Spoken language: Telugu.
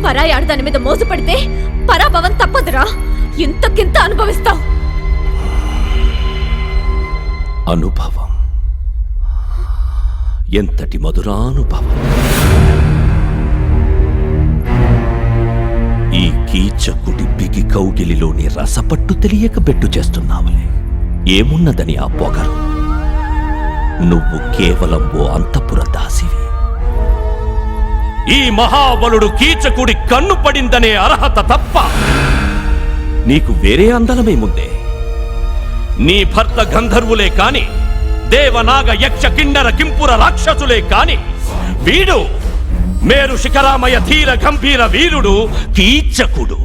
పరాయి ఆడదాని మీద మోసపడితే పరాభవం తప్పదురా. ఇంతకింత అనుభవిస్తావు. అనుభవం, ఎంతటి మధురానుభవం. ఈ కీచకుడి బిగి కౌగిలిలోని రసపట్టు తెలియక బెట్టు చేస్తున్నావులే. ఏమున్నదని ఆ పొగరు? నువ్వు కేవలం ఓ అంతఃపుర దాసివి. ఈ మహాబలుడు కీచకుడి కన్ను పడిందనే అర్హత తప్ప నీకు వేరే అందలమేముందే? నీ భర్త గంధర్వులే కాని, దేవనాగ యక్ష కిన్నర కింపుర రాక్షసులే కాని, వీడు మేరు శిఖరామయ ధీర గంభీర వీరుడు కీచకుడు.